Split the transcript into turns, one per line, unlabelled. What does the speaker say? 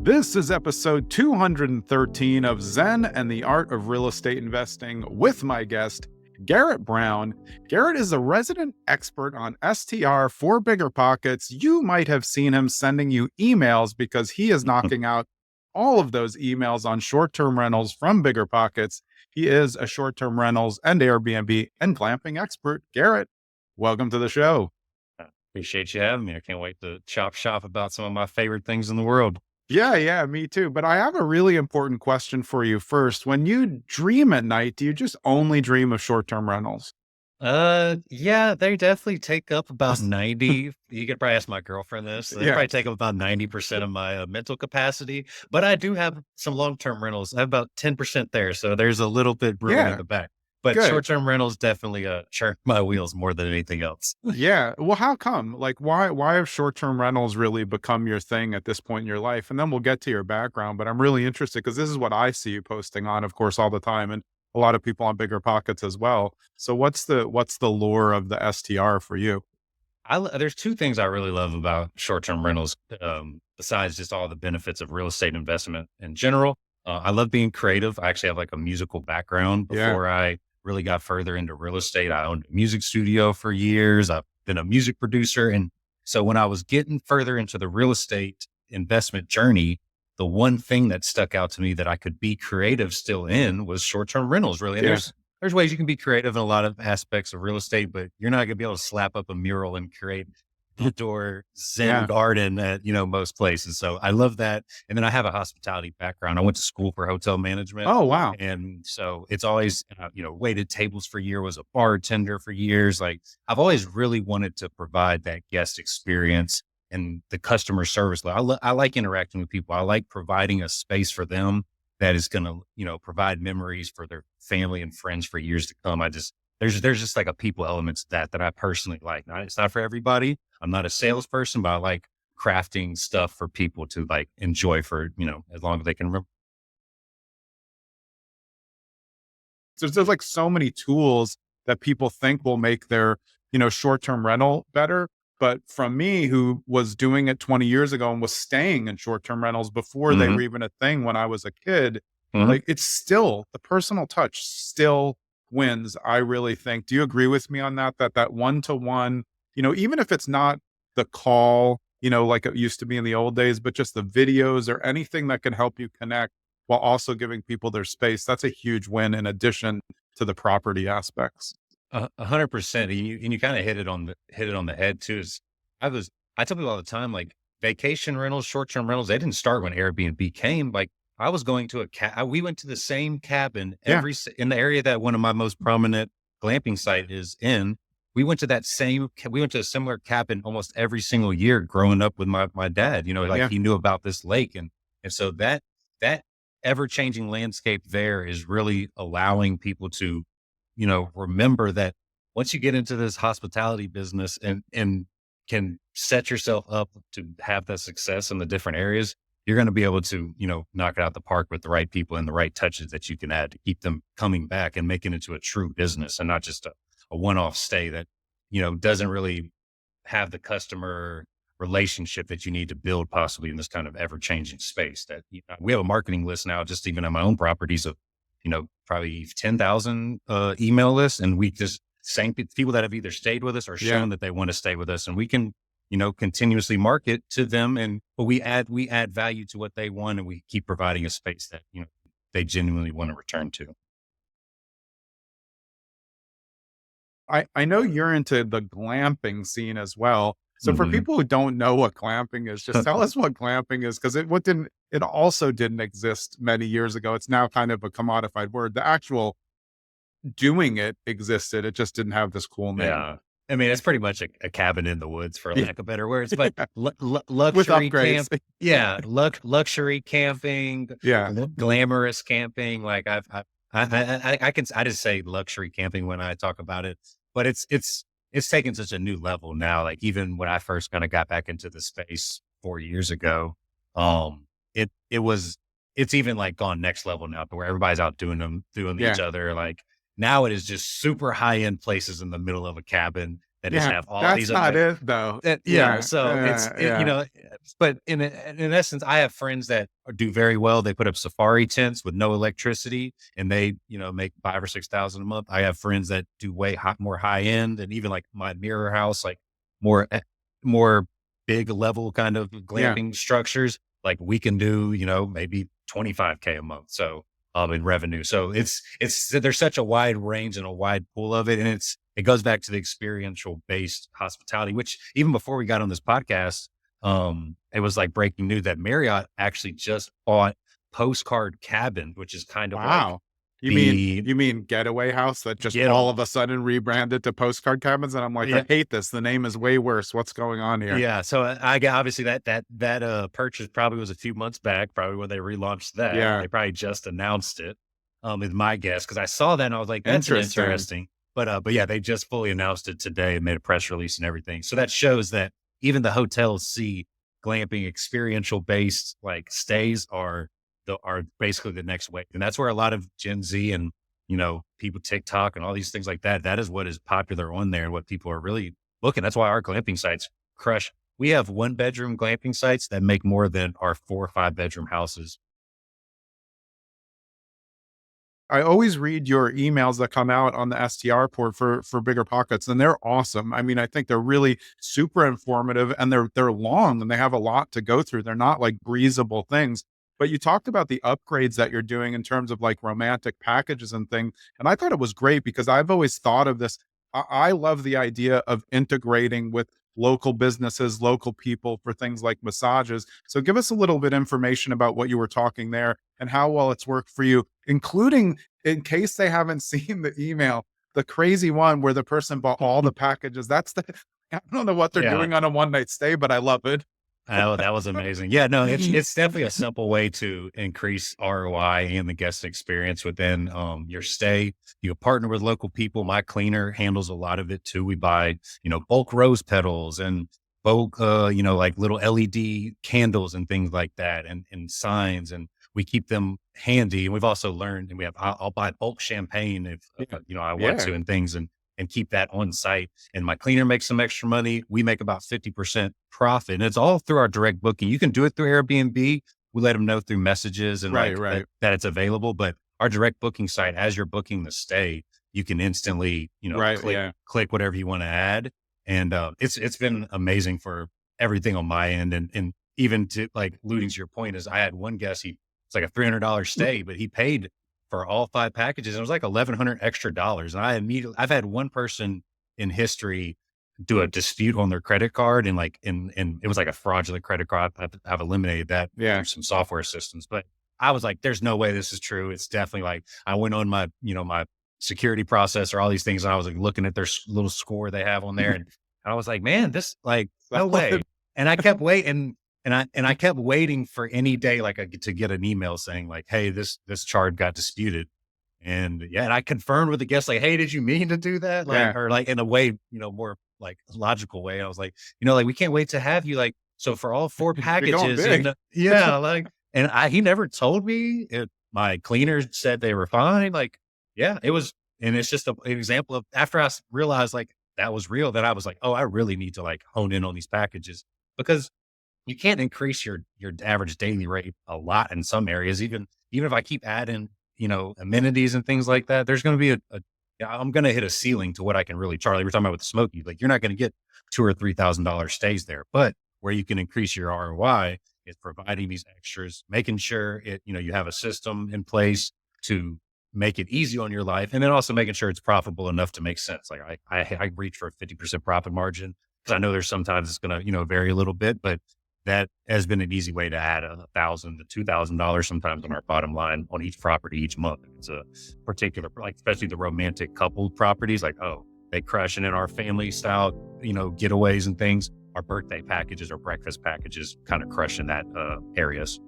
This is episode 213 of Zen and the Art of Real Estate Investing with my guest, Garrett Brown. Garrett is a resident expert on STR for Bigger Pockets. You might have seen him sending you emails because he is knocking out all of those emails on short-term rentals from Bigger Pockets. He is a short-term rentals and Airbnb and glamping expert. Garrett, welcome to the show.
Appreciate you having me. I can't wait to chop shop about some of my favorite things in the world.
Yeah, me too. But I have a really important question for you first. When you dream at night, do you just only dream of short-term rentals?
Yeah, they definitely take up about 90. You could probably ask my girlfriend this. They probably take up about 90% of my mental capacity, but I do have some long-term rentals. I have about 10% there. So there's a little bit brewing in the back, but short-term rentals definitely, churn my wheels more than anything else.
Yeah. Well, how come? Like, why have short-term rentals really become your thing at this point in your life? And then we'll get to your background, but I'm really interested because this is what I see you posting on, of course, all the time. And a lot of people on Bigger Pockets as well. So what's the lure of the STR for you?
There's two things I really love about short-term rentals, besides just all the benefits of real estate investment in general. I love being creative. I actually have like a musical background before I really got further into real estate. I owned a music studio for years. I've been a music producer. And so when I was getting further into the real estate investment journey, the one thing that stuck out to me that I could be creative still in was short-term rentals, really. And there's ways you can be creative in a lot of aspects of real estate, but you're not going to be able to slap up a mural and create outdoor Zen garden at, most places. So I love that. And then I have a hospitality background. I went to school for hotel management.
Oh, wow.
And so it's always, waited tables for years, was a bartender for years. Like I've always really wanted to provide that guest experience and the customer service. I like interacting with people. I like providing a space for them that is going to, provide memories for their family and friends for years to come. There's just like a people element to that I personally like. Now, it's not for everybody. I'm not a salesperson, but I like crafting stuff for people to like enjoy for, as long as they can remember.
So there's like so many tools that people think will make their, short-term rental better. But from me, who was doing it 20 years ago and was staying in short-term rentals before they were even a thing when I was a kid, like it's still, the personal touch still wins, I really think. Do you agree with me on that? That one-to-one, even if it's not the call, like it used to be in the old days, but just the videos or anything that can help you connect while also giving people their space, that's a huge win in addition to the property aspects.
100%. And you kind of hit it on the head too. I tell people all the time, like vacation rentals, short-term rentals, they didn't start when Airbnb came. Like I was going to we went to the same cabin in the area that one of my most prominent glamping site is in. We went to a similar cabin almost every single year growing up with my dad, he knew about this lake. And so that ever-changing landscape there is really allowing people to, remember that once you get into this hospitality business and can set yourself up to have that success in the different areas, you're going to be able to, knock it out the park with the right people and the right touches that you can add to keep them coming back and make it into a true business and not just a one-off stay that, doesn't really have the customer relationship that you need to build possibly in this kind of ever-changing space. That we have a marketing list now, just even on my own properties of, probably 10,000 email lists. And we just same people that have either stayed with us or shown that they want to stay with us. And we can, continuously market to them. But we add value to what they want. And we keep providing a space that, they genuinely want to return to.
I know you're into the glamping scene as well. So for people who don't know what glamping is, just tell us what glamping is, because it also didn't exist many years ago. It's now kind of a commodified word. The actual doing it existed. It just didn't have this cool name.
Yeah. I mean, it's pretty much a cabin in the woods, for lack of better words, but luxury camp. Yeah. Luxury camping.
Yeah.
Glamorous camping. Like I just say luxury camping when I talk about it, but it's taken such a new level now. Like even when I first kind of got back into the space 4 years ago, it's even like gone next level now to where everybody's out doing each other. Like now it is just super high end places in the middle of a cabin that just have all these.
That's not it though.
So it's, But in essence, I have friends that do very well. They put up safari tents with no electricity, and they, make 5 or 6 thousand a month. I have friends that do more high end, and even like my mirror house, like more more big level kind of
Yeah.
glamping structures. Like we can do, maybe 25K a month. So in revenue. So there's such a wide range and a wide pool of it, and it goes back to the experiential based hospitality, which even before we got on this podcast, it was like breaking news that Marriott actually just bought Postcard Cabin, which is kind of like
Wow. You mean
the
you mean Getaway House that just
get
all
them.
of a sudden rebranded to Postcard Cabins? And I'm like, I
Yeah.
hate this. The name is way worse. What's going on here?
Yeah. So I got obviously that purchase probably was a few months back, probably when they relaunched that.
Yeah.
They probably just announced it, is my guess. Cause I saw that and I was like, that's an
Interesting.
interesting. But yeah, they just fully announced it today and made a press release and everything. So that shows that even the hotels see glamping experiential based like stays are basically the next wave. And that's where a lot of Gen Z and, people TikTok and all these things like that, that is what is popular on there and what people are really looking. That's why our glamping sites crush. We have 1 bedroom glamping sites that make more than our 4 or 5 bedroom houses.
I always read your emails that come out on the STR port for Bigger Pockets, and they're awesome. I mean, I think they're really super informative, and they're long, and they have a lot to go through. They're not like breezable things. But you talked about the upgrades that you're doing in terms of like romantic packages and things, and I thought it was great because I've always thought of this. I love the idea of integrating with local businesses, local people for things like massages. So give us a little bit information about what you were talking there and how well it's worked for you, including in case they haven't seen the email, the crazy one where the person bought all the packages. That's the I don't know what they're
Yeah.
doing on a one night stay, but I love it.
Oh, that was amazing. Yeah, no, it's definitely a simple way to increase ROI and the guest experience within your stay. You partner with local people. My cleaner handles a lot of it too. We buy, bulk rose petals and bulk, like little LED candles and things like that, and signs, and we keep them handy. And we've also learned, and I'll buy bulk champagne if
Yeah.
I want
Yeah.
to, and things, and keep that on site. And my cleaner makes some extra money. We make about 50% profit. And it's all through our direct booking. You can do it through Airbnb. We let them know through messages and
Right,
like
right.
that it's available. But our direct booking site, as you're booking the stay, you can instantly,
Right.
click,
Yeah.
click whatever you want to add. And it's been amazing for everything on my end. And even to like alluding to your point is I had one guest, it's like a $300 stay, but he paid for all 5 packages. And it was like 1,100 extra dollars. And I've had one person in history do a dispute on their credit card, and and it was like a fraudulent credit card. I've eliminated that
Yeah.
through some software systems, but I was like, there's no way this is true. It's definitely like, I went on my, my security processor, all these things. And I was like looking at their little score they have on there. And I was like, man, this like, no
Solid.
way. And I kept waiting. And I kept waiting for any day, like to get an email saying like, "Hey, this charge got disputed." And yeah, and I confirmed with the guest like, "Hey, did you mean to do that?" Like,
Yeah.
or like in a way, more like logical way. I was like, like we can't wait to have you. Like, so for all 4
You're going
packages,
big.
yeah, like, and he never told me. My cleaner said they were fine. Like, yeah, it was, and it's just an example of after realized like that was real. That I was like, oh, I really need to like hone in on these packages because you can't increase your average daily rate a lot in some areas. Even if I keep adding, amenities and things like that, there's going to be yeah, I'm going to hit a ceiling to what I can really charge. Like we're talking about with the smoky, like you're not going to get $2,000 or $3,000 stays there, but where you can increase your ROI is providing these extras, making sure you have a system in place to make it easy on your life. And then also making sure it's profitable enough to make sense. Like I reach for a 50% profit margin because I know there's sometimes it's going to, vary a little bit, but that has been an easy way to add $1,000 to $2,000 sometimes on our bottom line on each property each month. It's a particular, like especially the romantic coupled properties, like they crush. And in our family style, getaways and things, our birthday packages or breakfast packages kind of crush in that areas.